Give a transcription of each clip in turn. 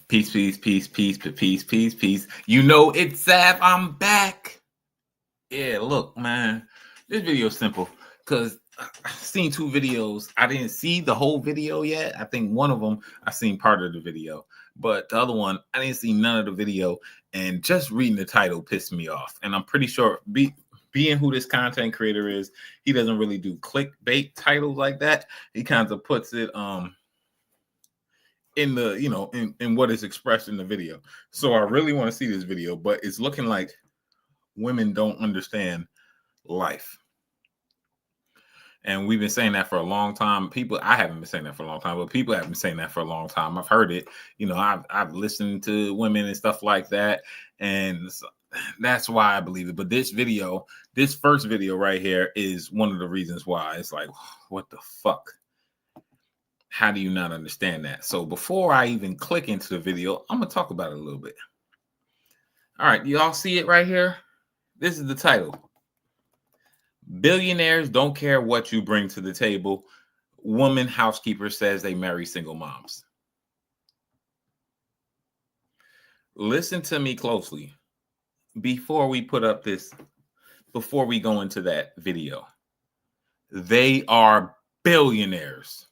Peace, peace, peace, peace, peace, peace, peace. You know it's Sav. I'm back. Yeah, look, man. This video is simple because I've seen two videos. I didn't see the whole video yet. I think one of them I seen part of the video, but the other one I didn't see none of the video. And just reading the title pissed me off. And I'm pretty sure being who this content creator is, he doesn't really do clickbait titles like that. He kind of puts it in the in what is expressed in the video. So I really want to see this video, but it's looking like women don't understand life. And we've been saying that for a long time. I haven't been saying that for a long time, but people have been saying that for a long time. I've heard it. I've listened to women and stuff like that, and that's why I believe it. But this first video right here is one of the reasons why. It's like, what the fuck? How do you not understand that? So before I even click into the video, I'm going to talk about it a little bit. All right, y'all see it right here? This is the title. Billionaires don't care what you bring to the table. Woman housekeeper says they marry single moms. Listen to me closely before we go into that video. They are billionaires.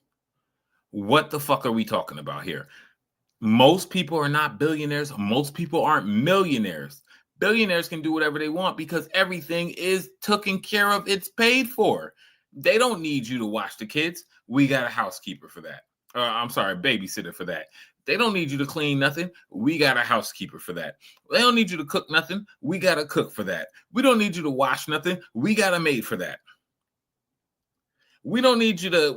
What the fuck are we talking about here? Most people are not billionaires. Most people aren't millionaires. Billionaires can do whatever they want because everything is taken care of. It's paid for. They don't need you to watch the kids. We got a housekeeper for that. Babysitter for that. They don't need you to clean nothing. We got a housekeeper for that. They don't need you to cook nothing. We got a cook for that. We don't need you to wash nothing. We got a maid for that. We don't need you to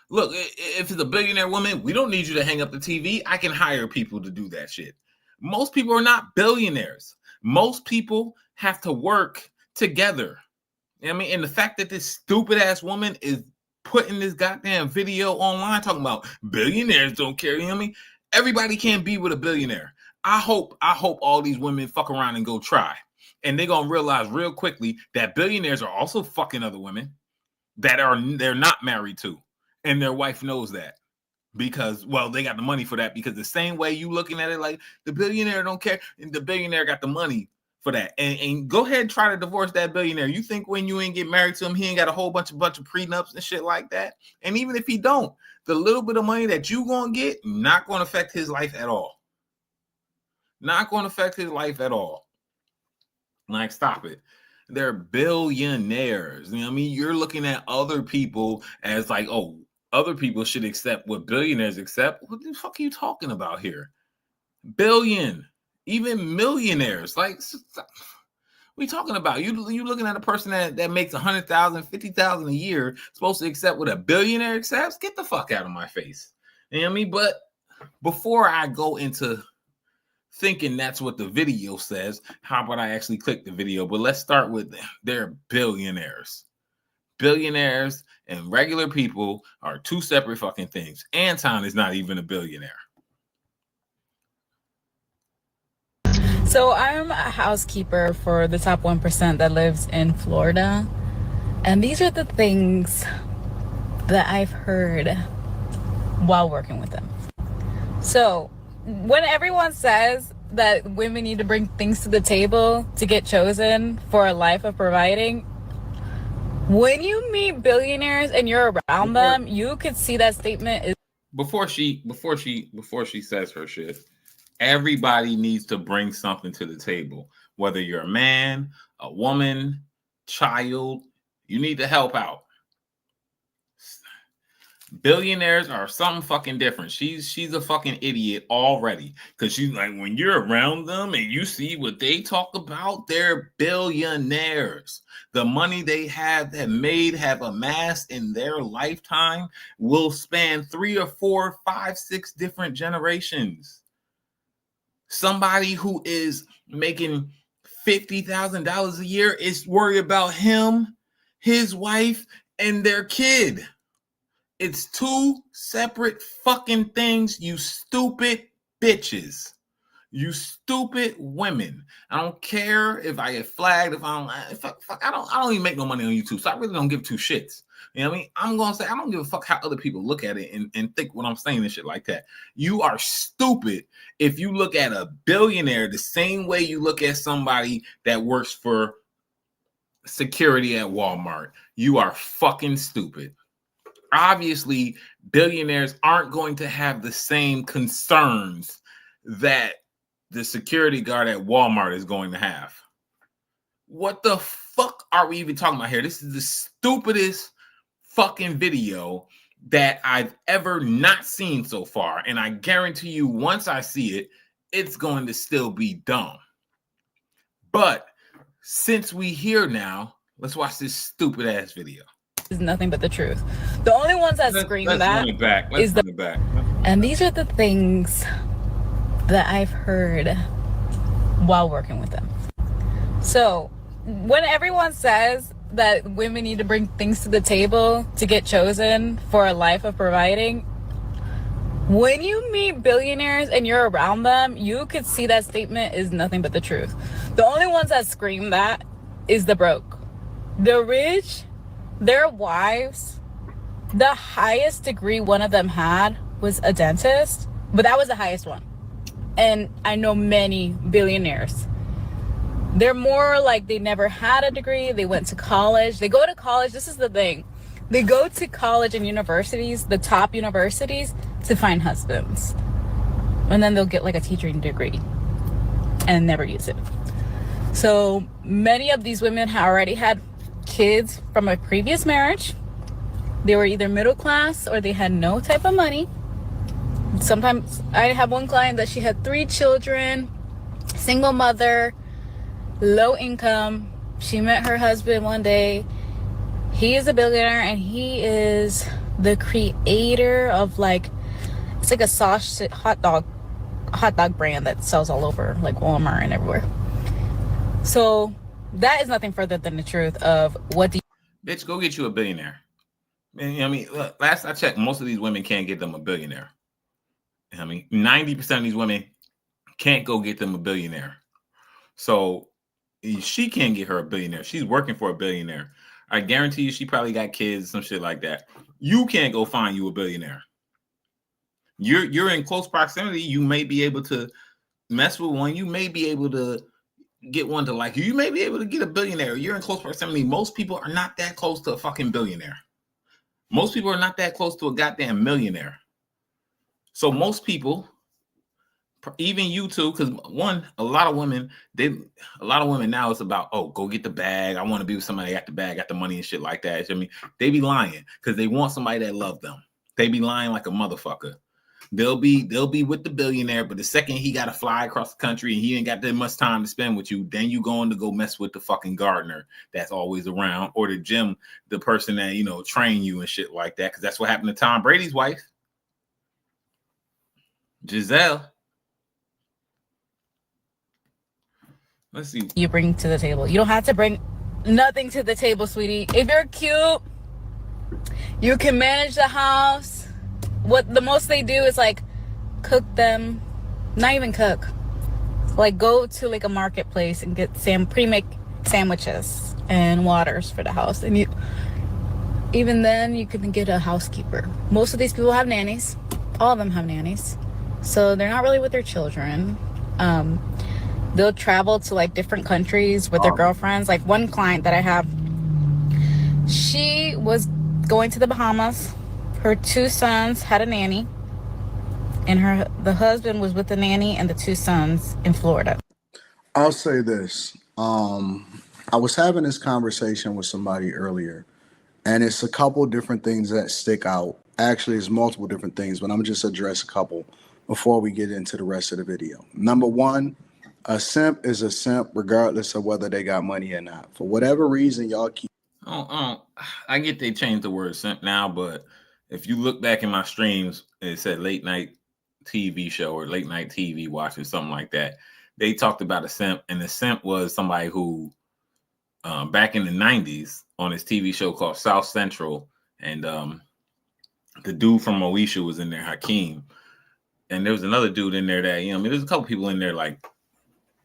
look, if it's a billionaire woman, we don't need you to hang up the TV. I can hire people to do that shit. Most people are not billionaires. Most people have to work together. And the fact that this stupid ass woman is putting this goddamn video online talking about billionaires don't care. Everybody can't be with a billionaire. I hope all these women fuck around and go try. And they're going to realize real quickly that billionaires are also fucking other women that they're not married to. And their wife knows that. Because, well, they got the money for that. Because the same way you looking at it like the billionaire don't care, and the billionaire got the money for that. And go ahead and try to divorce that billionaire. You think when you ain't get married to him, he ain't got a whole bunch of prenups and shit like that? And even if he don't, the little bit of money that you gonna get not gonna affect his life at all. Not gonna affect his life at all. Like, stop it. They're billionaires. You're looking at other people as like, oh, other people should accept what billionaires accept. What the fuck are you talking about here? Billion, even millionaires. Like, what are you talking about? You looking at a person that makes 100,000, 50,000 a year, supposed to accept what a billionaire accepts? Get the fuck out of my face. You know what I mean? But before I go into thinking that's what the video says, how about I actually click the video? But let's start with they're billionaires. Billionaires and regular people are two separate fucking things. Anton is not even a billionaire. So I'm a housekeeper for the top 1% that lives in Florida. And these are the things that I've heard while working with them. So when everyone says that women need to bring things to the table to get chosen for a life of providing, when you meet billionaires and you're around them, you could see that statement is before she says her shit. Everybody needs to bring something to the table. Whether you're a man, a woman, child, you need to help out. Billionaires are something fucking different. She's a fucking idiot already. Because she's like, when you're around them and you see what they talk about, they're billionaires. The money they have amassed in their lifetime will span 3 or 4, 5, 6 different generations. Somebody who is making $50,000 a year is worried about him, his wife, and their kid. It's two separate fucking things, you stupid bitches. You stupid women. I don't care if I get flagged, if I don't even make no money on YouTube. So I really don't give two shits. You know what I mean? I'm gonna say I don't give a fuck how other people look at it and think what I'm saying and shit like that. You are stupid if you look at a billionaire the same way you look at somebody that works for security at Walmart. You are fucking stupid. Obviously, billionaires aren't going to have the same concerns that the security guard at Walmart is going to have. What the fuck are we even talking about here? This is the stupidest fucking video that I've ever not seen so far. And I guarantee you, once I see it, it's going to still be dumb. But since we here now, let's watch this stupid ass video. Is nothing but the truth. The only ones that scream that is the back. And these are the things that I've heard while working with them. So when everyone says that women need to bring things to the table to get chosen for a life of providing, when you meet billionaires and you're around them, you could see that statement is nothing but the truth. The only ones that scream that is the broke. The rich, their wives, the highest degree one of them had was a dentist, but that was the highest one. And I know many billionaires. They're more like they never had a degree. They went to college. They go to college. This is the thing. They go to college and universities, the top universities, to find husbands. And then they'll get like a teaching degree and never use it. So many of these women already had kids from a previous marriage. They were either middle class or they had no type of money. Sometimes I have one client that she had 3 children, single mother, low income. She met her husband one day. He is a billionaire and he is the creator of it's like a sausage hot dog brand that sells all over like Walmart and everywhere. So that is nothing further than the truth of what bitch, go get you a billionaire. Man, you know what I mean? Look, last I checked, most of these women can't get them a billionaire. You know what I mean, 90% of these women can't go get them a billionaire. So she can't get her a billionaire. She's working for a billionaire. I guarantee you she probably got kids, some shit like that. You can't go find you a billionaire. You're in close proximity. You may be able to mess with one. You may be able to get one to like you. You may be able to get a billionaire. You're in close proximity. Most people are not that close to a fucking billionaire. Most people are not that close to a goddamn millionaire. So most people, even you too, because a lot of women now it's about, oh, go get the bag. I want to be with somebody that got the bag, got the money and shit like that. I mean, they be lying because they want somebody that love them. They be lying like a motherfucker. They'll be with the billionaire, but the second he got to fly across the country and he ain't got that much time to spend with you, then you going to go mess with the fucking gardener that's always around, or the gym, the person that train you and shit like that. Because that's what happened to Tom Brady's wife, Giselle. Let's see. You bring to the table. You don't have to bring nothing to the table, sweetie. If you're cute, you can manage the house. What the most they do is like cook them, not even cook. Like go to like a marketplace and get pre-made sandwiches and waters for the house. And even then you can get a housekeeper. Most of these people have nannies. All of them have nannies. So they're not really with their children. They'll travel to like different countries with their girlfriends. Like one client that I have, she was going to the Bahamas. Her 2 sons had a nanny, and the husband was with the nanny and the 2 sons in Florida. I'll say this. I was having this conversation with somebody earlier, and it's a couple different things that stick out. Actually, it's multiple different things, but I'm gonna just address a couple before we get into the rest of the video. Number one, a simp is a simp regardless of whether they got money or not. For whatever reason, y'all keep. I get they changed the word simp now, but if you look back in my streams, it said late night TV show or late night TV watch or something like that. They talked about a simp, and the simp was somebody who, back in the 90s, on this TV show called South Central, and the dude from Moesha was in there, Hakeem, and there was another dude in there that, you know, I mean, there's a couple people in there like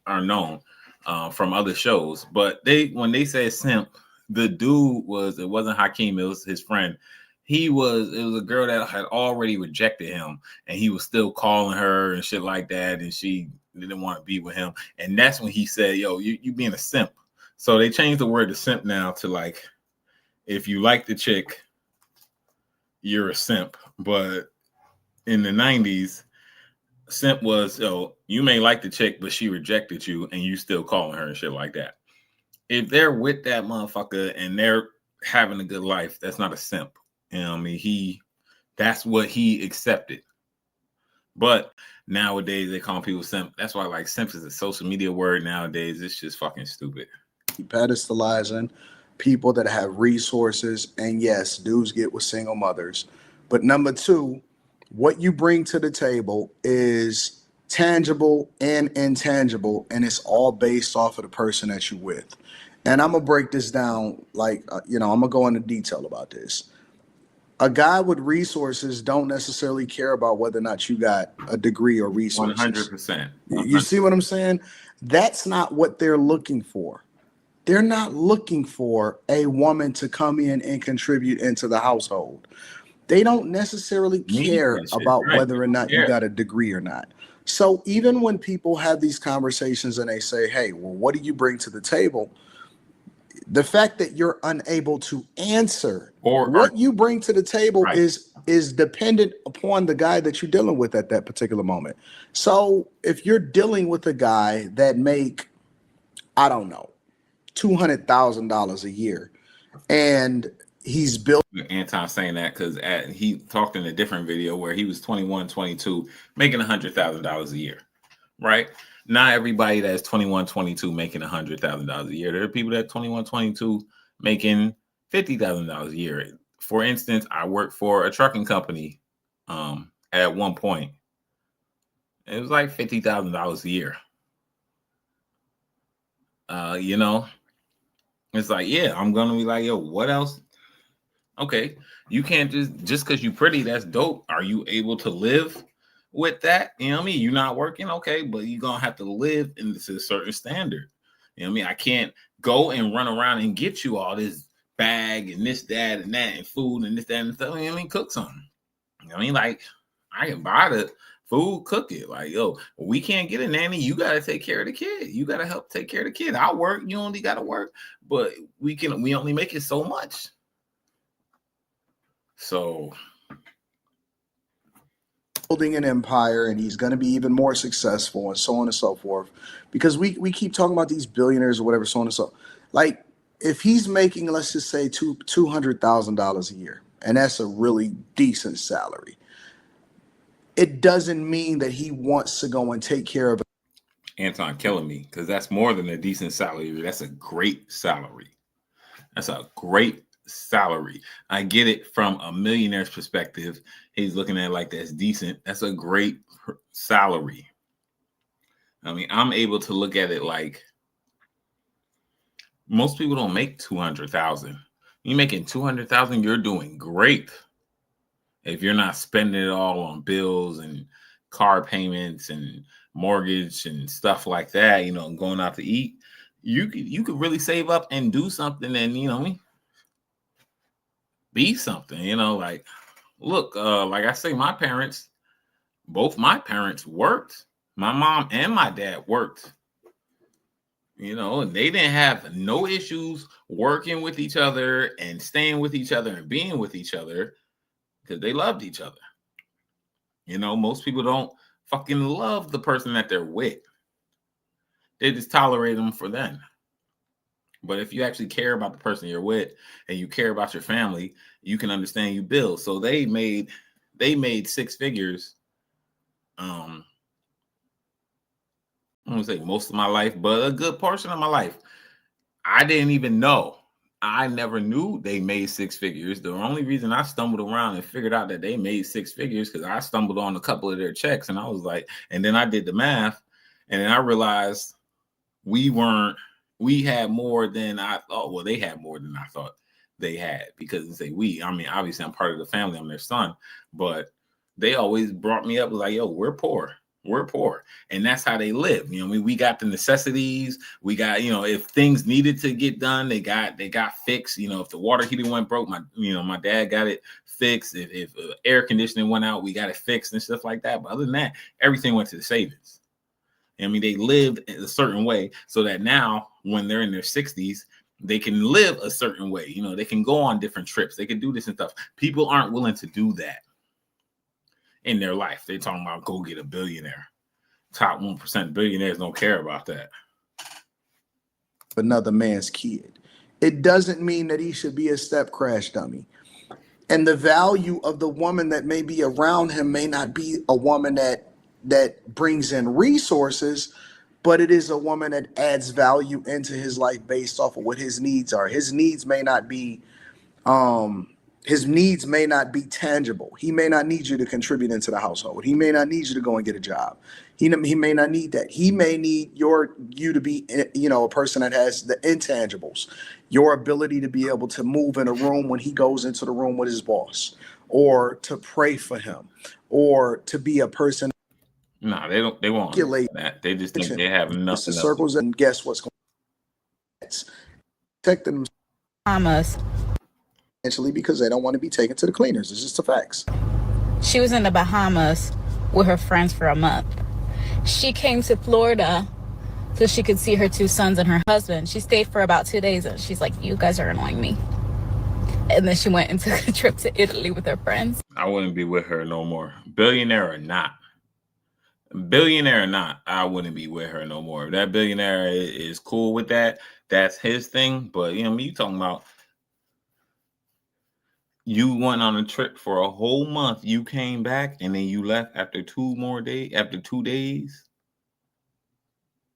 are known from other shows, but when they said simp, the dude it wasn't Hakeem, it was his friend. It was a girl that had already rejected him, and he was still calling her and shit like that, and she didn't want to be with him. And that's when he said, yo, you being a simp. So they changed the word to simp now to like, if you like the chick, you're a simp. But in the 90s, simp was, you may like the chick, but she rejected you and you still calling her and shit like that. If they're with that motherfucker and they're having a good life, that's not a simp. You know what I mean? That's what he accepted. But nowadays they call people simp. That's why like simp is a social media word nowadays. It's just fucking stupid. Pedestalizing people that have resources, and yes, dudes get with single mothers. But number two, what you bring to the table is tangible and intangible, and it's all based off of the person that you're with. And I'm gonna break this down like I'm gonna go into detail about this. A guy with resources don't necessarily care about whether or not you got a degree or resources. 100%. You see what I'm saying? That's not what they're looking for. They're not looking for a woman to come in and contribute into the household. They don't necessarily care about whether or not you got a degree or not. So even when people have these conversations and they say, hey, well, what do you bring to the table? The fact that you're unable to answer what you bring to the table is dependent upon the guy that you're dealing with at that particular moment. So if you're dealing with a guy that make, I don't know, $200,000 a year, and he's built. Anton saying that because he talked in a different video where he was 21, 22, making $100,000 a year, right? Not everybody that's 21, 22 making $100,000 a year. There are people that 21, 22 making $50,000 a year. For instance, I worked for a trucking company at one point. It was like $50,000 a year. It's like, yeah, I'm gonna be like, yo, what else? Okay, you can't just because you're pretty, that's dope. Are you able to live with that? You know what I mean? You're not working, okay, but you're gonna have to live into a certain standard. You know what I mean? I can't go and run around and get you all this bag and this, that, and that, and food and this, that, and stuff. You know what I mean? Cook something. You know what I mean? Like, I can buy the food, cook it. Like, yo, we can't get a nanny. You gotta take care of the kid. You gotta help take care of the kid. I'll work. You only gotta work, but we only make it so much. So building an empire, and he's going to be even more successful, and so on and so forth, because we keep talking about these billionaires or whatever, so on and so. Like, if he's making, let's just say $200,000 a year, and that's a really decent salary, it doesn't mean that he wants to go and take care of. Anton killing me, because that's more than a decent salary. That's a great salary. That's a great salary. I get it from a millionaire's perspective. He's looking at it like that's decent. That's a great salary. I mean, I'm able to look at it like most people don't make 200,000. You're making 200,000, you're doing great. If you're not spending it all on bills and car payments and mortgage and stuff like that, going out to eat, you could really save up and do something and be something, like, look, like I say, both my parents worked. My mom and my dad worked, and they didn't have no issues working with each other and staying with each other and being with each other because they loved each other. Most people don't fucking love the person that they're with. They just tolerate them for them. But if you actually care about the person you're with and you care about your family, you can understand you build. So they made six figures. I won't say most of my life, but a good portion of my life. I didn't even know. I never knew they made six figures. The only reason I stumbled around and figured out that they made six figures because I stumbled on a couple of their checks and I was like, and then I did the math and then I realized we had more than I thought. Well, they had more than I thought they had because I mean, obviously I'm part of the family. I'm their son, but they always brought me up like, yo, we're poor. We're poor. And that's how they live. You know, we got the necessities. We got, you know, if things needed to get done, they got fixed. You know, if the water heater went broke, my dad got it fixed. If air conditioning went out, we got it fixed and stuff like that. But other than that, everything went to the savings. I mean, they lived a certain way so that now when they're in their 60s, they can live a certain way. You know, they can go on different trips. They can do this and stuff. People aren't willing to do that in their life. They're talking about go get a billionaire. Top 1% billionaires don't care about that. Another man's kid. It doesn't mean that he should be a step crash dummy. And the value of the woman that may be around him may not be a woman that brings in resources, but it is a woman that adds value into his life based off of what his needs are. His needs may not be tangible. He may not need you to contribute into the household. He may not need you to go and get a job. He may not need that. He may need you to be, you know, a person that has the intangibles, your ability to be able to move in a room when he goes into the room with his boss, or to pray for him, or to be a person. No, they don't. They won't that. They just think they have nothing. Circles and guess what's going on? Protecting them Bahamas. Because they don't want to be taken to the cleaners. It's just the facts. She was in the Bahamas with her friends for a month. She came to Florida so she could see her 2 sons and her husband. She stayed for about 2 days and she's like, you guys are annoying me. And then she went and took a trip to Italy with her friends. I wouldn't be with her no more. Billionaire or not, I wouldn't be with her no more. If that billionaire is cool with that, that's his thing. But you know, you talking about you went on a trip for a whole month, you came back, and then you left after 2 days,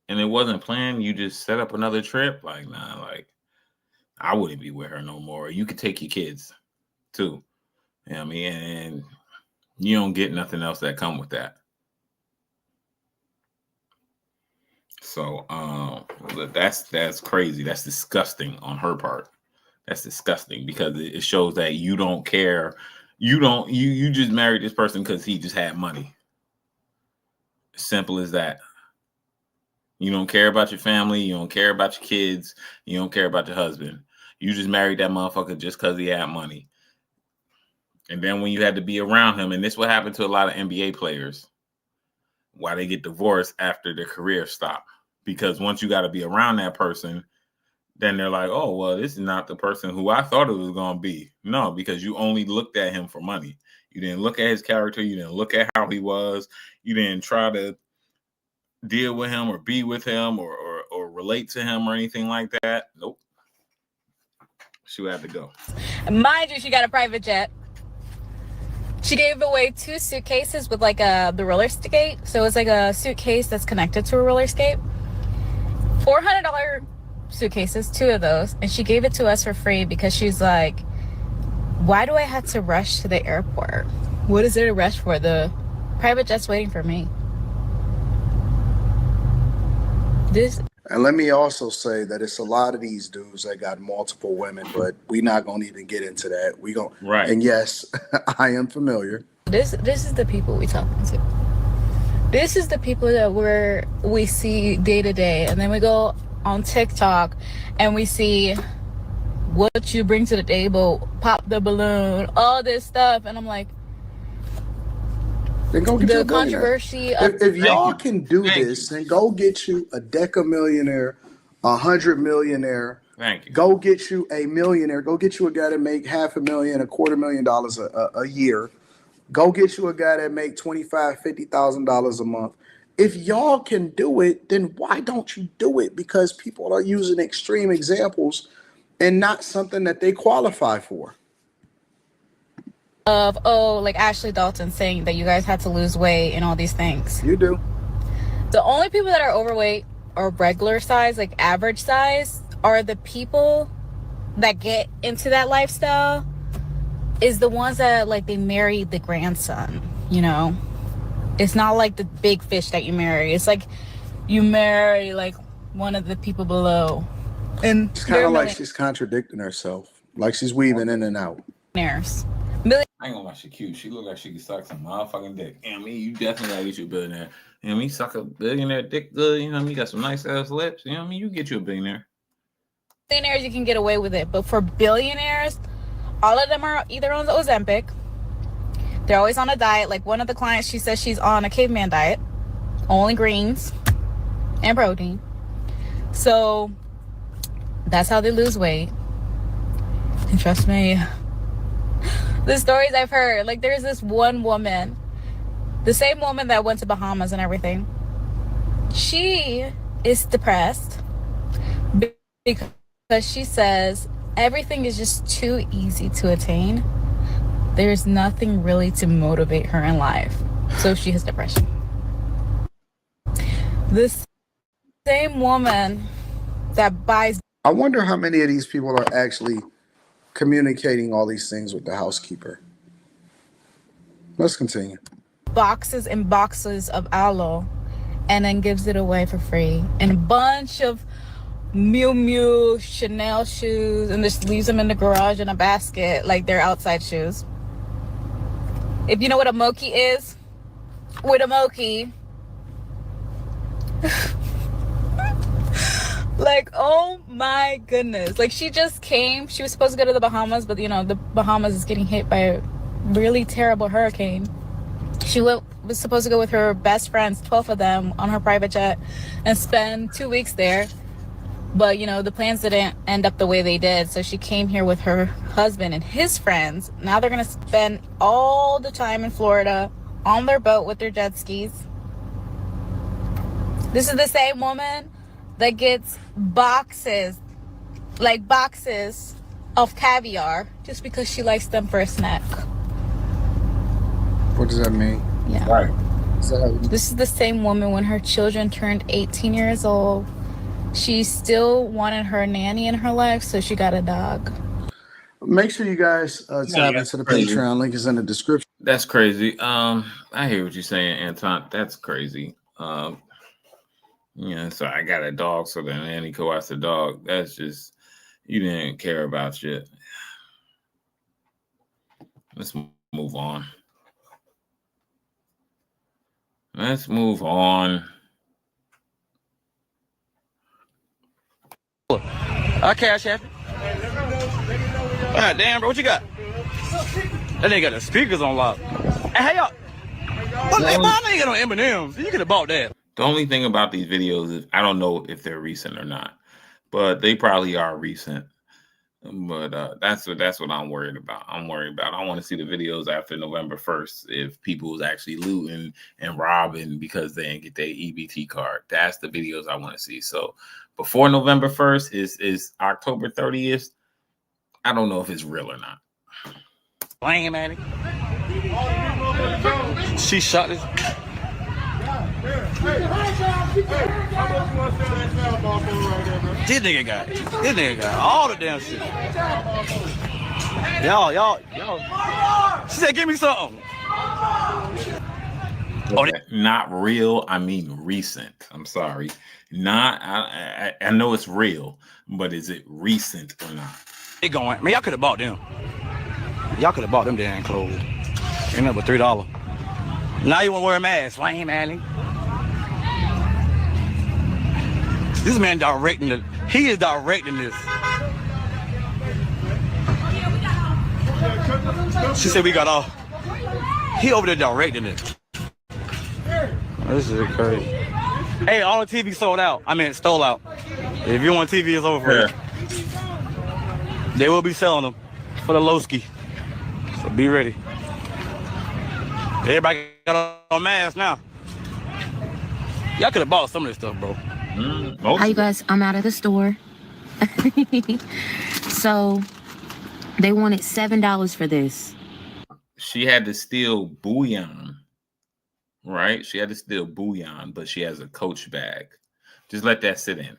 and it wasn't planned. You just set up another trip. Like, nah, like I wouldn't be with her no more. You could take your kids too. You know what I mean? And you don't get nothing else that come with that. So that's crazy. That's disgusting on her part. That's disgusting because it shows that you don't care. You just married this person because he just had money. Simple as that. You don't care about your family. You don't care about your kids. You don't care about your husband. You just married that motherfucker just because he had money. And then when you had to be around him, and this what happened to a lot of NBA players, why they get divorced after their career stop. Because once you got to be around that person, then they're like, oh, well, this is not the person who I thought it was going to be. No, because you only looked at him for money. You didn't look at his character. You didn't look at how he was. You didn't try to deal with him or be with him or relate to him or anything like that. Nope. She would have to go. Mind you, she got a private jet. She gave away 2 suitcases with like the roller skate. So it's like a suitcase that's connected to a roller skate. $400 suitcases, 2 of those, and she gave it to us for free because she's like, why do I have to rush to the airport? What is there to rush for? The private jet's waiting for me. And let me also say that it's a lot of these dudes that got multiple women, but we're not gonna even get into that. We going right. And yes, I am familiar. This is the people we talking to. This is the people that we see day to day, and then we go on TikTok and we see what you bring to the table, pop the balloon, all this stuff, and I'm like, then go get the controversy of if y'all can do this, then go get you a deca millionaire, 100 millionaire. Thank you. Go get you a millionaire. Go get you a guy that make $500,000, $250,000 a year. Go get you a guy that make $25,000, $50,000 a month. If y'all can do it, then why don't you do it? Because people are using extreme examples and not something that they qualify for. Of like Ashley Dalton saying that you guys had to lose weight and all these things. You do. The only people that are overweight or regular size, like average size, are the people that get into that lifestyle. Is the ones that like they married the grandson, you know. It's not like the big fish that you marry. It's like you marry like one of the people below. And it's kind of like she's contradicting herself, like she's weaving in and out. Millionaires. I ain't gonna lie, she cute. She look like she could suck some motherfucking dick. You know what I mean? You definitely gotta get you a billionaire. You know what I mean? Suck a billionaire dick good. You know what I mean? You got some nice ass lips. You know what I mean? You get you a billionaire. Billionaires, you can get away with it. But for billionaires, all of them are either on the Ozempic. They're always on a diet. Like one of the clients, she says she's on a caveman diet. Only greens and protein. So that's how they lose weight. And trust me, the stories I've heard, like there's this one woman, the same woman that went to Bahamas and everything. She is depressed because she says everything is just too easy to attain. There's nothing really to motivate her in life. So she has depression. This same woman that buys... I wonder how many of these people are actually communicating all these things with the housekeeper. Let's continue. boxes and boxes of aloe and then gives it away for free. And a bunch of Miu Miu Chanel shoes and just leaves them in the garage in a basket like they're outside shoes. If you know what a mochi is, with a mochi, like, oh my goodness. Like, she just came. She was supposed to go to the Bahamas, but, you know, the Bahamas is getting hit by a really terrible hurricane. She was supposed to go with her best friends, 12 of them, on her private jet and spend 2 weeks there. But, you know, the plans didn't end up the way they did. So she came here with her husband and his friends. Now they're going to spend all the time in Florida on their boat with their jet skis. This is the same woman that gets boxes of caviar just because she likes them for a snack. What does that mean? Yeah. Right. This is the same woman when her children turned 18 years old. She still wanted her nanny in her life, so she got a dog. Make sure you guys tap into the Patreon. Link is in the description. That's crazy. I hear what you're saying, Anton. That's crazy. Yeah, so I got a dog, so the nanny could watch the dog. That's just, you didn't care about shit. Let's move on. Let's move on. I cash app. God damn, bro, what you got? That nigga got the speakers on lock. Hey, y'all. What nigga got on M&M's? You could have bought that. The only thing about these videos is I don't know if they're recent or not, but they probably are recent. But that's what I'm worried about. I want to see the videos after November 1st if people was actually looting and robbing because they didn't get their EBT card. That's the videos I want to see. So before November 1st is October 30th. I don't know if it's real or not. Lame, man. She shot this. This nigga got all the damn shit. Y'all. She said, give me something. Okay. Not real. I mean recent. I'm sorry. Not. I know it's real, but is it recent or not? It going. Man, y'all could have bought them. Y'all could have bought them damn clothes. Ain't nothing but $3. Now you want to wear a mask, lame, man. This man directing it. He is directing this. She said we got off. He over there directing it. This is crazy. Hey, all the TV sold out. I mean, stole out. If you want TV, it's over for you. They will be selling them for the Lowski. So be ready. Everybody got on masks now. Y'all could have bought some of this stuff, bro. Hi, you guys. I'm out of the store. So they wanted $7 for this. She had to steal bouillon, right? She had to steal bouillon, but she has a Coach bag. Just let that sit in.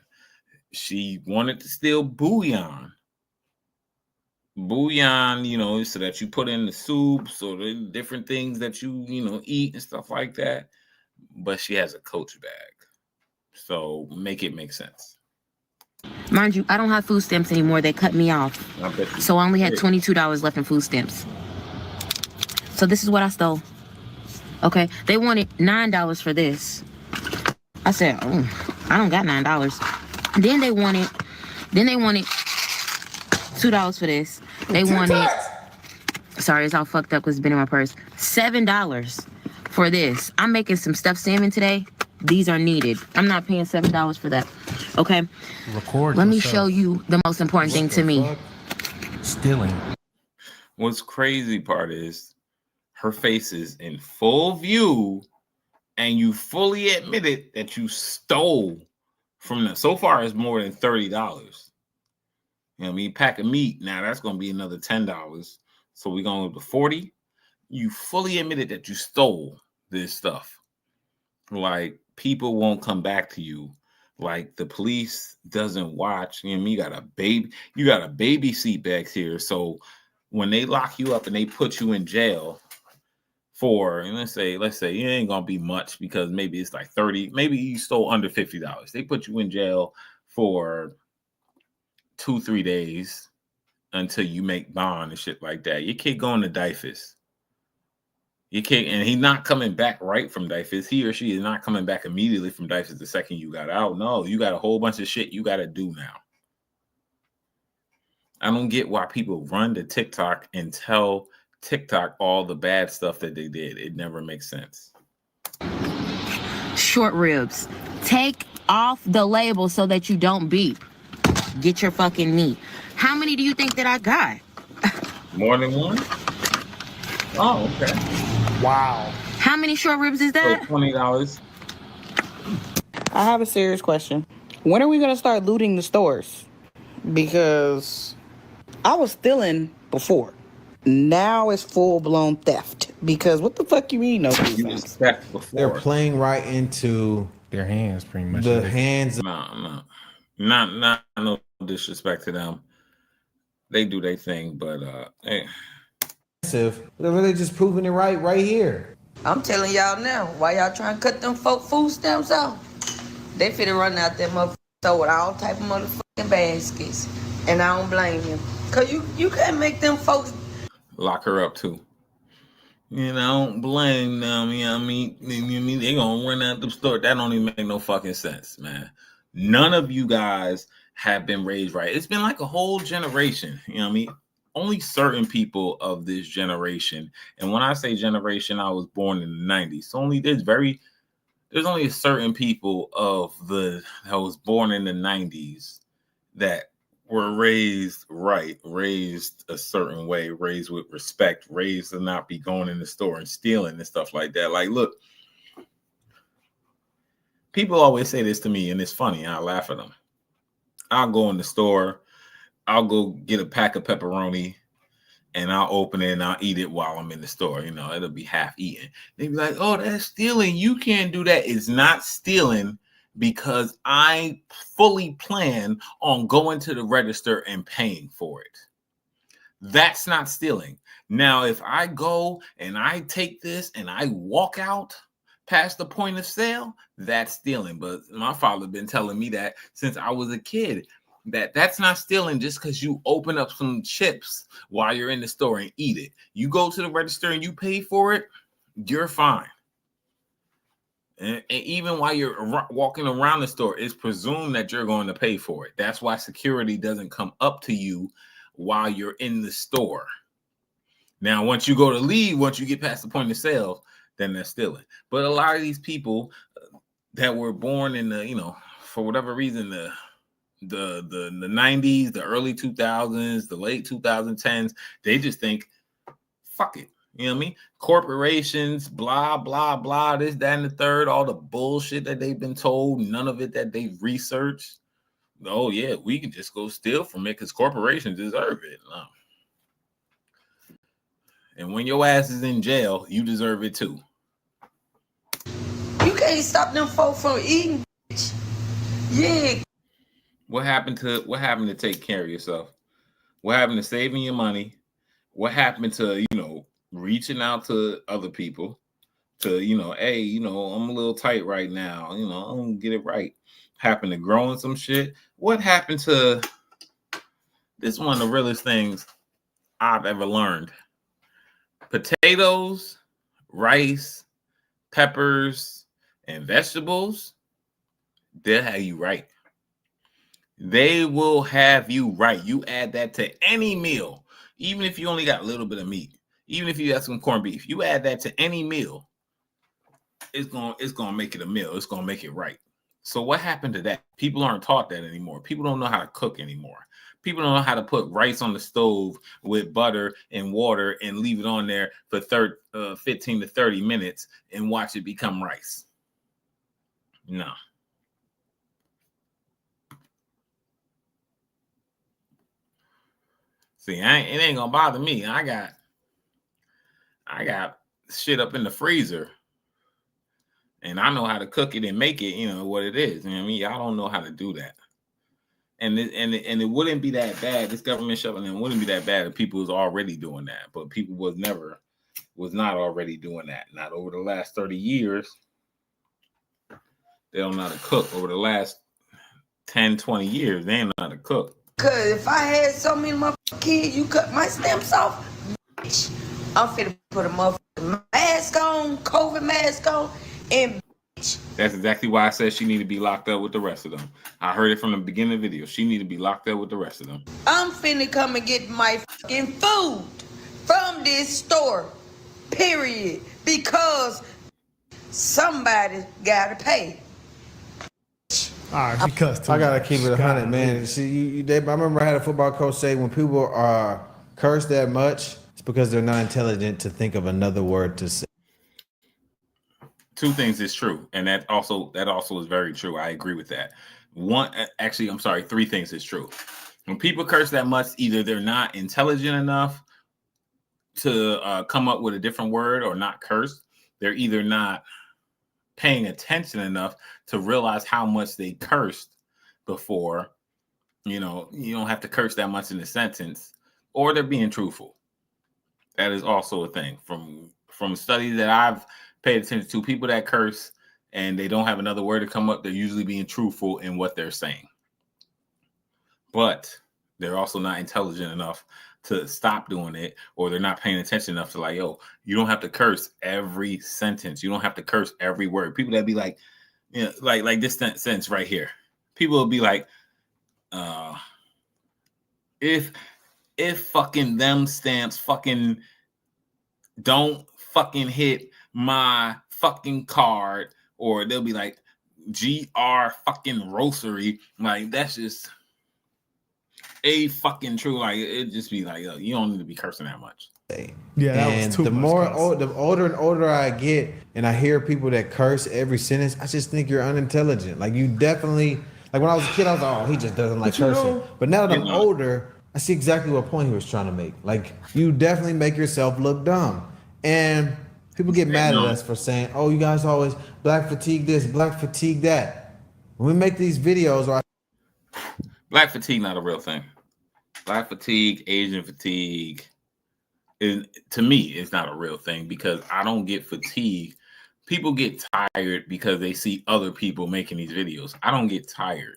She wanted to steal bouillon. Bouillon, you know, so that you put in the soups or the different things that you eat and stuff like that. But she has a Coach bag. So make it make sense. Mind you, I don't have food stamps anymore. They cut me off. So I only had $22 left in food stamps. So this is what I stole. Okay, they wanted $9 for this. I said, I don't got $9. Then they wanted $2 for this. They wanted, sorry, it's all fucked up because it's been in my purse. $7 for this. I'm making some stuffed salmon today. These are needed. I'm not paying $7 for that. Okay. Let me show you the most important thing to me. Stealing. What's crazy part is her face is in full view, and you fully admitted that you stole from them. So far, it's more than $30. You know what I mean? Pack of meat. Now that's going to be another $10. So we're going to 40. You fully admitted that you stole this stuff. Like, people won't come back to you. Like, the police doesn't watch. You know what I mean? You got a baby seat back here. So when they lock you up and they put you in jail for, and let's say it ain't gonna be much because maybe it's like 30, maybe you stole under $50. They put you in jail for 2-3 days until you make bond and shit like that. Your kid going to DIFUS. Your kid, and he's not coming back right from DIFUS. He or she is not coming back immediately from DIFUS the second you got out. No, you got a whole bunch of shit you got to do now. I don't get why people run to TikTok and tell TikTok all the bad stuff that they did. It never makes sense. Short ribs. Take off the label so that you don't beep. Get your fucking meat. How many do you think that I got? More than one? Oh, okay. Wow. How many short ribs is So that? $20. I have a serious question. When are we gonna start looting the stores? Because I was stealing before. Now it's full-blown theft. Because what the fuck you mean? No, You just theft before. They're playing right into Their hands, pretty much. the hands of No. Not no disrespect to them. They do their thing, but hey. they're really just proving it right here. I'm telling y'all now, why y'all trying to cut them folk food stamps off? They finna run out that motherfucker store with all type of motherfucking baskets. And I don't blame them. Cause you can't make them folks Lock her up too. You know, I don't blame them. You know what I mean? They gonna run out the store. That don't even make no fucking sense, man. None of you guys have been raised right. It's been like a whole generation. You know what I mean? Only certain people of this generation. And when I say generation, I was born in the 90s. So there's only a certain people that was born in the 90s that were raised right, raised a certain way, raised with respect, raised to not be going in the store and stealing and stuff like that. Like, look, people always say this to me, and it's funny. I laugh at them. I'll go in the store, I'll go get a pack of pepperoni, and I'll open it and I'll eat it while I'm in the store. You know, it'll be half eaten. They be like, oh, that's stealing. You can't do that. It's not stealing because I fully plan on going to the register and paying for it. That's not stealing. Now, if I go and I take this and I walk out past the point of sale, that's stealing. But my father been telling me that since I was a kid, that's not stealing just because you open up some chips while you're in the store and eat it. You go to the register and you pay for it, you're fine. And even while you're walking around the store, it's presumed that you're going to pay for it. That's why security doesn't come up to you while you're in the store. Now, once you go to leave, once you get past the point of sale, then they're stealing. But a lot of these people that were born in the, you know, for whatever reason, the 90s, the early 2000s, the late 2010s, they just think, fuck it. You know what I mean? Corporations, blah, blah, blah, this, that, and the third, all the bullshit that they've been told, none of it that they've researched. Oh, yeah, we can just go steal from it because corporations deserve it. No. And when your ass is in jail, you deserve it too. you can't stop them folk from eating. Bitch. Yeah. What happened to take care of yourself? What happened to saving your money? What happened to, you know, reaching out to other people to, you know, hey, you know, I'm a little tight right now. You know, I'm gonna get it right. Happened to growing some shit. What happened to this? One of the realest things I've ever learned. Potatoes, rice, peppers, and vegetables, they'll have you right. They will have you right. You add that to any meal, even if you only got a little bit of meat, even if you got some corned beef, you add that to any meal, it's gonna make it a meal. It's gonna make it right. So what happened to that? People aren't taught that anymore. People don't know how to cook anymore. People don't know how to put rice on the stove with butter and water and leave it on there for 15 to 30 minutes and watch it become rice. No. See, it ain't gonna bother me. I got shit up in the freezer, and I know how to cook it and make it. You know what it is. You know what I mean, y'all don't know how to do that. And it wouldn't be that bad. This government shutting in wouldn't be that bad if people was already doing that. But people was not already doing that. Not over the last 30 years. They don't know how to cook. Over the last 10, 20 years, they ain't know how to cook. Cause if I had so many motherfucking kids, you cut my stamps off, bitch, I'm finna put a motherfucking mask on, COVID mask on, and bitch. That's exactly why I said she need to be locked up with the rest of them. I heard it from the beginning of the video. She need to be locked up with the rest of them. I'm finna come and get my fucking food from this store, period. Because somebody gotta pay. All right, because I gotta keep it 100, man. See, I remember I had a football coach say when people are cursed that much, it's because they're not intelligent to think of another word to say. Two things is true, and that also is very true. I agree with that. Three things is true. When people curse that much, either they're not intelligent enough to come up with a different word or not curse. They're either not paying attention enough to realize how much they cursed before. You know, you don't have to curse that much in a sentence, or they're being truthful. That is also a thing from studies that I've paid attention to. People that curse and they don't have another word to come up, they're usually being truthful in what they're saying. But they're also not intelligent enough to stop doing it, or they're not paying attention enough to like, yo, you don't have to curse every sentence. You don't have to curse every word. People that be like, you know, like this sentence right here. People will be like, if fucking them stamps fucking don't fucking hit my fucking card, or they'll be like GR fucking grocery. Like, that's just a fucking true. Like, it just be like, yo, you don't need to be cursing that much. Yeah, that and was too the much the older and older I get, and I hear people that curse every sentence, I just think you're unintelligent. Like, you definitely, like when I was a kid, I was like, oh, he just doesn't like cursing. But now that I'm older, I see exactly what point he was trying to make. Like, you definitely make yourself look dumb. And people get mad at us for saying, oh, you guys always black fatigue this, black fatigue that. When we make these videos, or black fatigue not a real thing. Black fatigue, Asian fatigue, to me, it's not a real thing, because I don't get fatigue. People get tired because they see other people making these videos. I don't get tired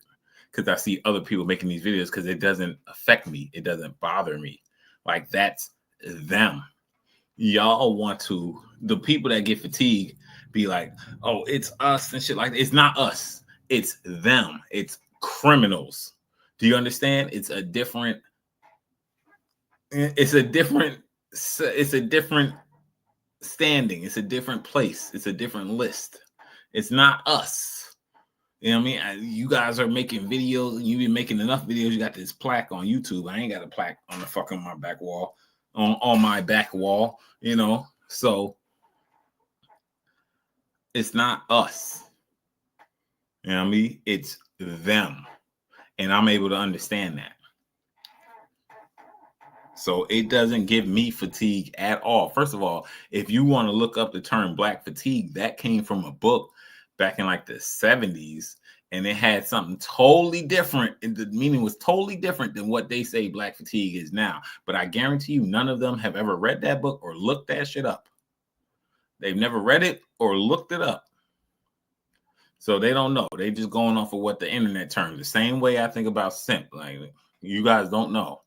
because I see other people making these videos, because it doesn't affect me. It doesn't bother me. Like, that's them. Y'all want to, the people that get fatigued, be like, oh, it's us and shit. Like, it's not us. It's them. It's criminals. Do you understand? It's a different standing. It's a different place. It's a different list. It's not us. You know what I mean? You guys are making videos, and you've been making enough videos. You got this plaque on YouTube. I ain't got a plaque on the fucking my back wall, on my back wall, you know? So it's not us. You know what I mean? It's them. And I'm able to understand that. So it doesn't give me fatigue at all. First of all, if you want to look up the term black fatigue, that came from a book back in like the 70s, and it had something totally different, and the meaning was totally different than what they say black fatigue is now. But I guarantee you, none of them have ever read that book or looked that shit up. They've never read it or looked it up. So they don't know. They just going off of what the internet terms. The same way I think about simp. Like, you guys don't know.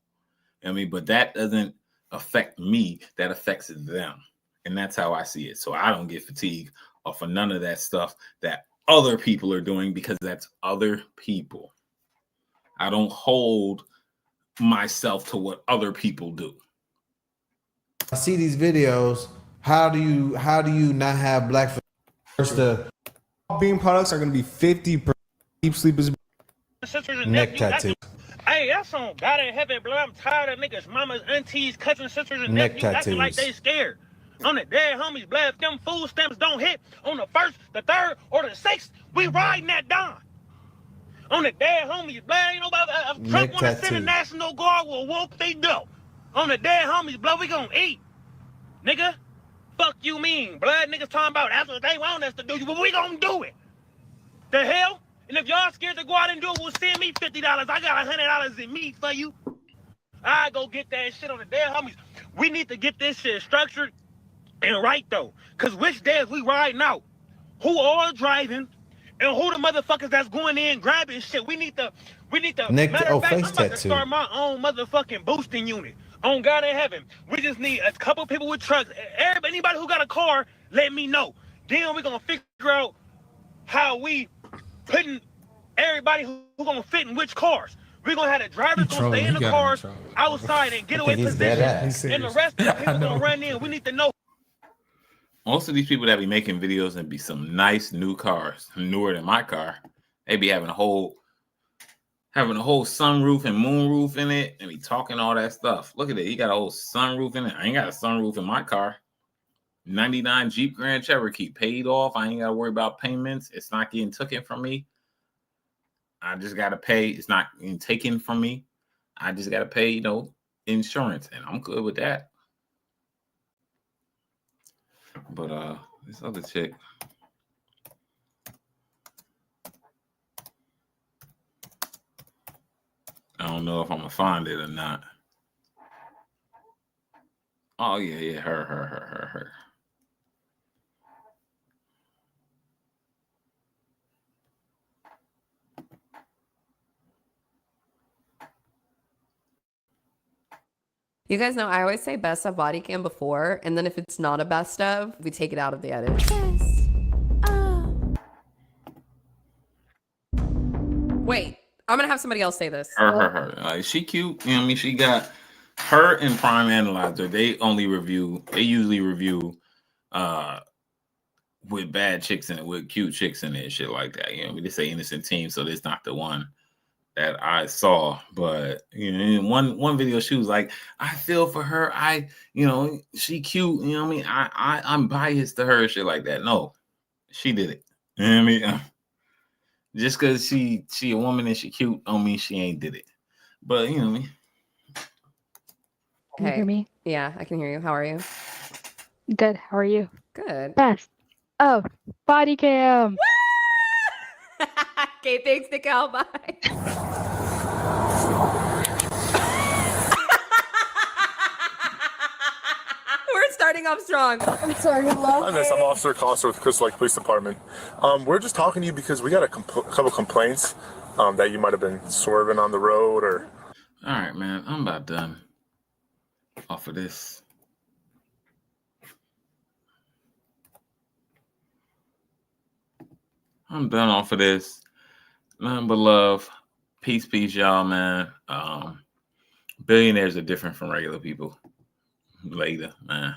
I mean, but that doesn't affect me that affects them. And that's how I see it. So I don't get fatigued off of none of that stuff that other people are doing, because that's other people. I don't hold myself to what other people do. I see these videos. How do you not have black first Bean products are gonna be 50% deep sleepers. neck tattoo. Hey, that's on God in heaven, bro. I'm tired of niggas, mamas, aunties, cousins, sisters, and Neck nephews acting like tattoos. they scared. On the dead homies, blood, if them food stamps don't hit on the 1st, the 3rd, or the 6th, we riding that down. On the dead homies, blood, ain't nobody. If Trump want to send a National Guard, will whoop they do. On the dead homies, blood, we gonna eat. Nigga, fuck you mean, blood? Niggas talking about that's what they want us to do, but we gonna do it. The hell? And if y'all scared to go out and do it, well, send me $50. I got $100 in me for you. I go get that shit on the dead homies. We need to get this shit structured and right though, cause which days we riding out? Who all driving? And who the motherfuckers that's going in grabbing shit? We need to. Matter of fact, I'm about to start my own motherfucking boosting unit. On God in heaven, we just need a couple people with trucks. Anybody who got a car, let me know. Then we gonna figure out how we putting everybody who gonna fit in which cars. We're gonna have the drivers gonna stay in the cars outside and get away positions, and the rest of the people gonna run in. We need to know. Most of these people that be making videos and be some nice new cars, newer than my car, they be having a whole sunroof and moonroof in it and be talking all that stuff. Look at it. He got a whole sunroof in it. I ain't got a sunroof in my car. 99 Jeep Grand Cherokee paid off. I ain't got to worry about payments. It's not getting taken from me. I just got to pay. It's not getting taken from me. I just got to pay, insurance, and I'm good with that. But this other chick, I don't know if I'm gonna find it or not. Oh yeah, her. You guys know I always say best of body cam before, and then if it's not a best of, we take it out of the edit. Wait, I'm gonna have somebody else say this. Her. She cute. You know what I mean? She got her and Prime Analyzer. They usually review with bad chicks in it, with cute chicks in it, and shit like that. You know, they say Innocent Team, so this not the one that I saw. But in one video, she was like, I feel for her. She cute. You know what I mean? I'm biased to her, shit like that. No, she did it. You know what I mean? Just because she a woman and she cute don't mean she ain't did it. But you know what I mean? Can you hear me? Yeah, I can hear you. How are you? Good. How are you? Good. Best. Oh, body cam. Okay, thanks, Nicole. Bye. We're starting off strong. I'm sorry, hello. Hi, miss. I'm Officer Costa with Crystal Lake Police Department. We're just talking to you because we got a couple complaints that you might have been swerving on the road or... All right, man. I'm about done off of this. I'm done off of this. Nothing but love. Peace, y'all, man. Billionaires are different from regular people. Later, man.